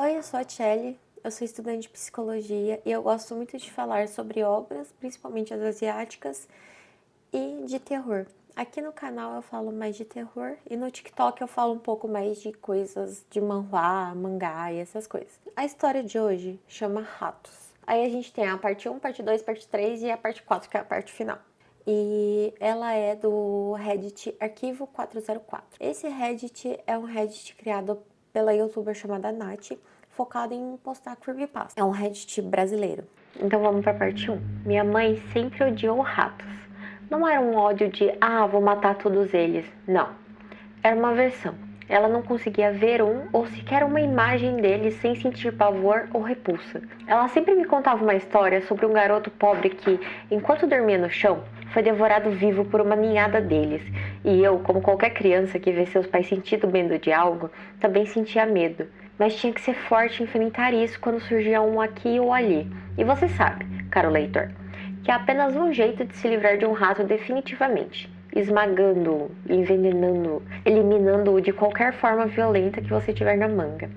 Oi, eu sou a Tchelle, eu sou estudante de psicologia e eu gosto muito de falar sobre obras, principalmente as asiáticas, e de terror. Aqui no canal eu falo mais de terror e no TikTok eu falo um pouco mais de coisas de manhwa, mangá e essas coisas. A história de hoje chama Ratos. Aí a gente tem a parte 1, parte 2, parte 3 e a parte 4, que é a parte final. E ela é do Reddit Arquivo 404. Esse Reddit é um Reddit criado pela youtuber chamada Nath, focado em postar creepypasta. É um Reddit brasileiro. Então vamos para a parte 1. Minha mãe sempre odiou ratos. Não era um ódio de, vou matar todos eles. Não. Era uma aversão. Ela não conseguia ver um ou sequer uma imagem deles sem sentir pavor ou repulsa. Ela sempre me contava uma história sobre um garoto pobre que, enquanto dormia no chão, foi devorado vivo por uma ninhada deles. E eu, como qualquer criança que vê seus pais sentindo medo de algo, também sentia medo. Mas tinha que ser forte em enfrentar isso quando surgia um aqui ou ali. E você sabe, caro leitor, que há apenas um jeito de se livrar de um rato definitivamente: esmagando-o, envenenando-o, eliminando-o de qualquer forma violenta que você tiver na manga.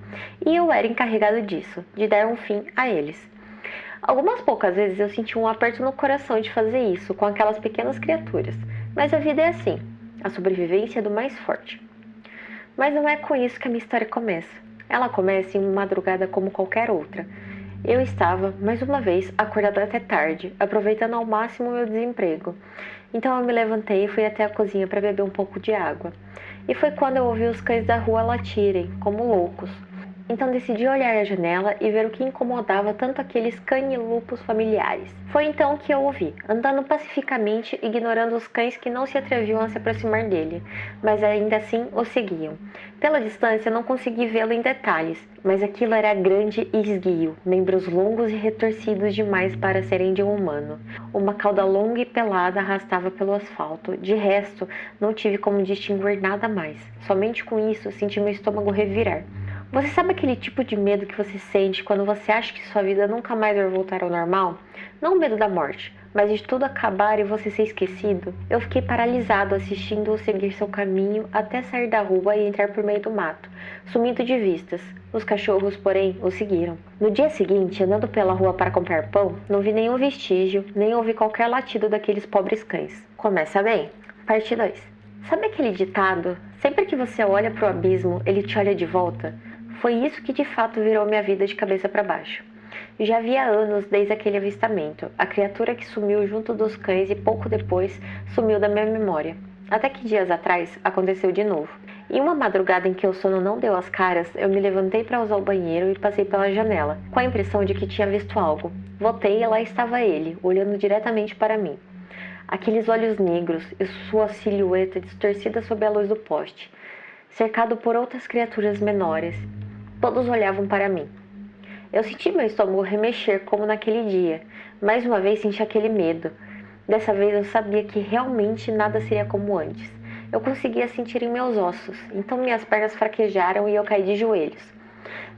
E eu era encarregado disso, de dar um fim a eles. Algumas poucas vezes eu senti um aperto no coração de fazer isso com aquelas pequenas criaturas, mas a vida é assim, a sobrevivência é do mais forte. Mas não é com isso que a minha história começa. Ela começa em uma madrugada como qualquer outra. Eu estava, mais uma vez, acordada até tarde, aproveitando ao máximo o meu desemprego. Então eu me levantei e fui até a cozinha para beber um pouco de água. E foi quando eu ouvi os cães da rua latirem, como loucos. Então decidi olhar à janela e ver o que incomodava tanto aqueles canilupos familiares. Foi então que eu o vi, andando pacificamente, ignorando os cães que não se atreviam a se aproximar dele, mas ainda assim o seguiam. Pela distância não consegui vê-lo em detalhes, mas aquilo era grande e esguio, membros longos e retorcidos demais para serem de um humano. Uma cauda longa e pelada arrastava pelo asfalto. De resto, não tive como distinguir nada mais. Somente com isso senti meu estômago revirar. Você sabe aquele tipo de medo que você sente quando você acha que sua vida nunca mais vai voltar ao normal? Não o medo da morte, mas de tudo acabar e você ser esquecido? Eu fiquei paralisado assistindo-o seguir seu caminho até sair da rua e entrar por meio do mato, sumindo de vistas. Os cachorros, porém, o seguiram. No dia seguinte, andando pela rua para comprar pão, não vi nenhum vestígio, nem ouvi qualquer latido daqueles pobres cães. Começa bem. Parte 2. Sabe aquele ditado? Sempre que você olha para o abismo, ele te olha de volta? Foi isso que de fato virou minha vida de cabeça para baixo. Já havia anos desde aquele avistamento, a criatura que sumiu junto dos cães e pouco depois sumiu da minha memória. Até que dias atrás aconteceu de novo. Em uma madrugada em que o sono não deu as caras, eu me levantei para usar o banheiro e passei pela janela, com a impressão de que tinha visto algo. Voltei e lá estava ele, olhando diretamente para mim. Aqueles olhos negros e sua silhueta distorcida sob a luz do poste, cercado por outras criaturas menores. Todos olhavam para mim. Eu senti meu estômago remexer como naquele dia. Mais uma vez senti aquele medo. Dessa vez eu sabia que realmente nada seria como antes. Eu conseguia sentir em meus ossos, então minhas pernas fraquejaram e eu caí de joelhos.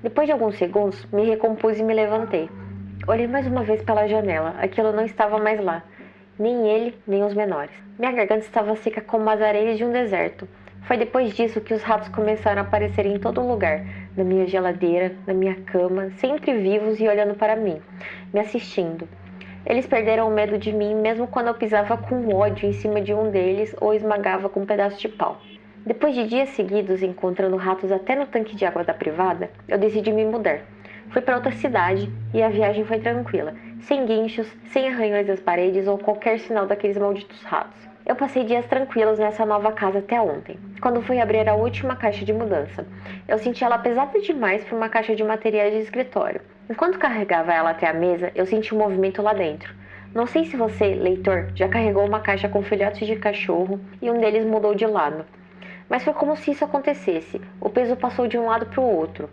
Depois de alguns segundos, me recompus e me levantei. Olhei mais uma vez pela janela. Aquilo não estava mais lá. Nem ele, nem os menores. Minha garganta estava seca como as areias de um deserto. Foi depois disso que os ratos começaram a aparecer em todo lugar, na minha geladeira, na minha cama, sempre vivos e olhando para mim, me assistindo. Eles perderam o medo de mim mesmo quando eu pisava com ódio em cima de um deles ou esmagava com um pedaço de pau. Depois de dias seguidos encontrando ratos até no tanque de água da privada, eu decidi me mudar. Fui para outra cidade e a viagem foi tranquila, sem guinchos, sem arranhões das paredes ou qualquer sinal daqueles malditos ratos. Eu passei dias tranquilos nessa nova casa até ontem, quando fui abrir a última caixa de mudança. Eu senti ela pesada demais para uma caixa de materiais de escritório. Enquanto carregava ela até a mesa, eu senti um movimento lá dentro. Não sei se você, leitor, já carregou uma caixa com filhotes de cachorro e um deles mudou de lado. Mas foi como se isso acontecesse. O peso passou de um lado para o outro.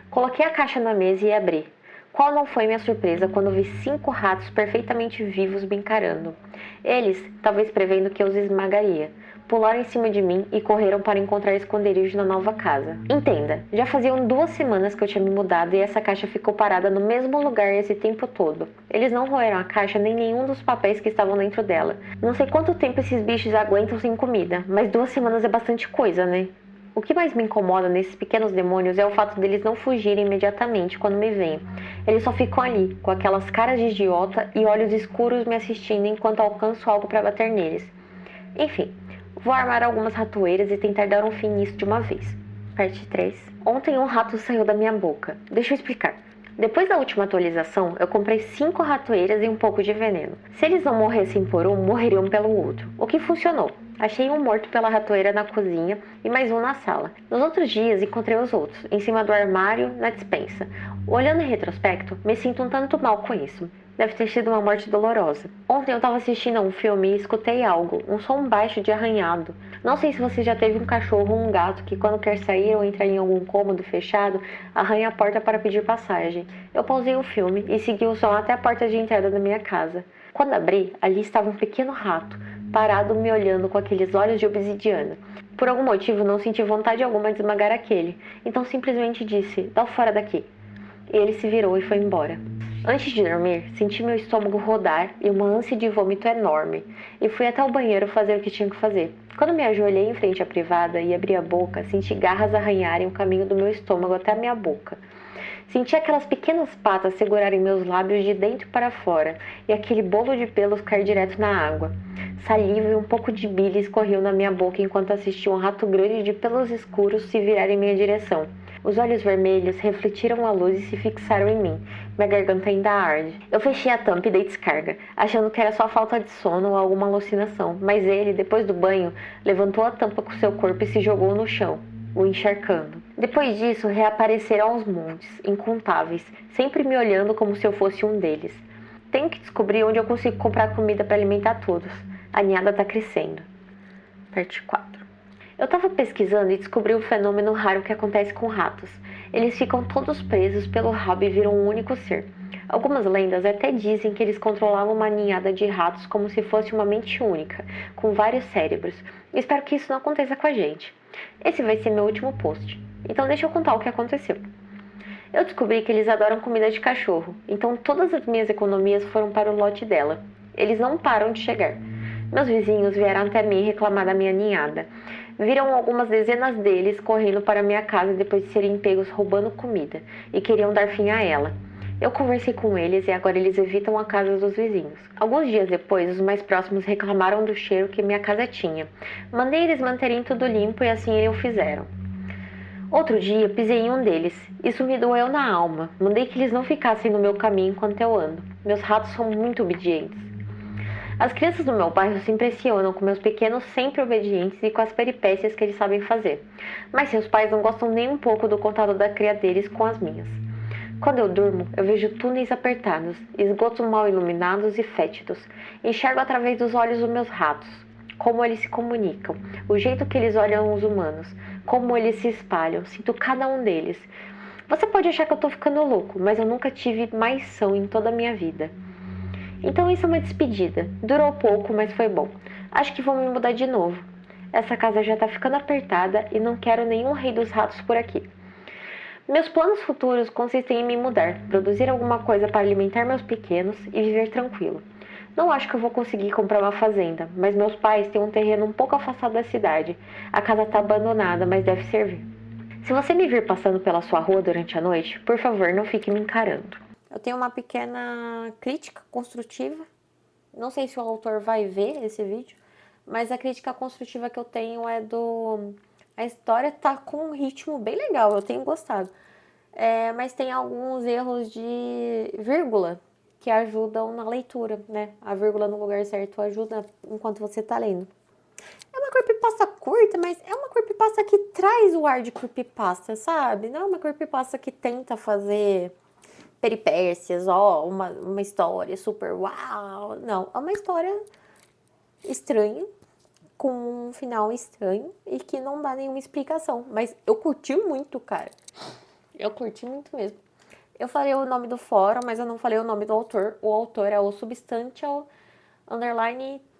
Coloquei a caixa na mesa e abri. Qual não foi minha surpresa quando vi 5 ratos perfeitamente vivos me encarando. Eles, talvez prevendo que eu os esmagaria, pularam em cima de mim e correram para encontrar esconderijo na nova casa. Entenda, já faziam 2 semanas que eu tinha me mudado e essa caixa ficou parada no mesmo lugar esse tempo todo. Eles não roeram a caixa nem nenhum dos papéis que estavam dentro dela. Não sei quanto tempo esses bichos aguentam sem comida, mas 2 semanas é bastante coisa, né? O que mais me incomoda nesses pequenos demônios é o fato deles não fugirem imediatamente quando me veem. Eles só ficam ali, com aquelas caras de idiota e olhos escuros me assistindo enquanto alcanço algo para bater neles. Enfim, vou armar algumas ratoeiras e tentar dar um fim nisso de uma vez. Parte 3. Ontem um rato saiu da minha boca. Deixa eu explicar. Depois da última atualização, eu comprei 5 ratoeiras e um pouco de veneno. Se eles não morressem por um, morreriam pelo outro. O que funcionou. Achei um morto pela ratoeira na cozinha e mais um na sala. Nos outros dias, encontrei os outros, em cima do armário, na despensa. Olhando em retrospecto, me sinto um tanto mal com isso. Deve ter sido uma morte dolorosa. Ontem eu estava assistindo a um filme e escutei algo, um som baixo de arranhado. Não sei se você já teve um cachorro ou um gato que quando quer sair ou entrar em algum cômodo fechado, arranha a porta para pedir passagem. Eu pausei o filme e segui o som até a porta de entrada da minha casa. Quando abri, ali estava um pequeno rato, parado me olhando com aqueles olhos de obsidiana. Por algum motivo não senti vontade alguma de esmagar aquele, então simplesmente disse, dá fora daqui. E ele se virou e foi embora. Antes de dormir, senti meu estômago rodar e uma ânsia de vômito enorme, e fui até o banheiro fazer o que tinha que fazer. Quando me ajoelhei em frente à privada e abri a boca, senti garras arranharem o caminho do meu estômago até a minha boca. Senti aquelas pequenas patas segurarem meus lábios de dentro para fora e aquele bolo de pelos cair direto na água. Saliva e um pouco de bile escorreu na minha boca enquanto assistia um rato grande de pelos escuros se virar em minha direção. Os olhos vermelhos refletiram a luz e se fixaram em mim. Minha garganta ainda arde. Eu fechei a tampa e dei descarga, achando que era só falta de sono ou alguma alucinação. Mas ele, depois do banho, levantou a tampa com seu corpo e se jogou no chão, o encharcando. Depois disso, reapareceram aos montes, incontáveis, sempre me olhando como se eu fosse um deles. Tenho que descobrir onde eu consigo comprar comida para alimentar todos. A ninhada está crescendo. Parte 4. Eu estava pesquisando e descobri um fenômeno raro que acontece com ratos. Eles ficam todos presos pelo rabo e viram um único ser. Algumas lendas até dizem que eles controlavam uma ninhada de ratos como se fosse uma mente única, com vários cérebros. Espero que isso não aconteça com a gente. Esse vai ser meu último post, então deixa eu contar o que aconteceu. Eu descobri que eles adoram comida de cachorro, então todas as minhas economias foram para o lote dela. Eles não param de chegar. Meus vizinhos vieram até mim reclamar da minha ninhada. Viram algumas dezenas deles correndo para minha casa depois de serem pegos roubando comida e queriam dar fim a ela. Eu conversei com eles e agora eles evitam a casa dos vizinhos. Alguns dias depois, os mais próximos reclamaram do cheiro que minha casa tinha. Mandei eles manterem tudo limpo e assim eles o fizeram. Outro dia, pisei em um deles. Isso me doeu na alma. Mandei que eles não ficassem no meu caminho enquanto eu ando. Meus ratos são muito obedientes. As crianças do meu bairro se impressionam com meus pequenos sempre obedientes e com as peripécias que eles sabem fazer. Mas seus pais não gostam nem um pouco do contato da cria deles com as minhas. Quando eu durmo, eu vejo túneis apertados, esgotos mal iluminados e fétidos. Enxergo através dos olhos dos meus ratos. Como eles se comunicam, o jeito que eles olham os humanos, como eles se espalham, sinto cada um deles. Você pode achar que eu tô ficando louco, mas eu nunca tive mais são em toda a minha vida. Então isso é uma despedida. Durou pouco, mas foi bom. Acho que vou me mudar de novo. Essa casa já tá ficando apertada e não quero nenhum rei dos ratos por aqui. Meus planos futuros consistem em me mudar, produzir alguma coisa para alimentar meus pequenos e viver tranquilo. Não acho que eu vou conseguir comprar uma fazenda, mas meus pais têm um terreno um pouco afastado da cidade. A casa está abandonada, mas deve servir. Se você me vir passando pela sua rua durante a noite, por favor, não fique me encarando. Eu tenho uma pequena crítica construtiva. Não sei se o autor vai ver esse vídeo, mas a crítica construtiva que eu tenho é do... A história tá com um ritmo bem legal, eu tenho gostado. Mas tem alguns erros de vírgula que ajudam na leitura, né? A vírgula no lugar certo ajuda enquanto você tá lendo. É uma creepypasta curta, mas é uma creepypasta que traz o ar de creepypasta, sabe? Não é uma creepypasta que tenta fazer peripécias, uma história super uau. Não, é uma história estranha, com um final estranho e que não dá nenhuma explicação. Mas eu curti muito, cara. Eu curti muito mesmo. Eu falei o nome do fórum, mas eu não falei o nome do autor. O autor é o Substantial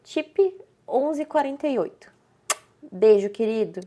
_Tip 1148. Beijo, querido.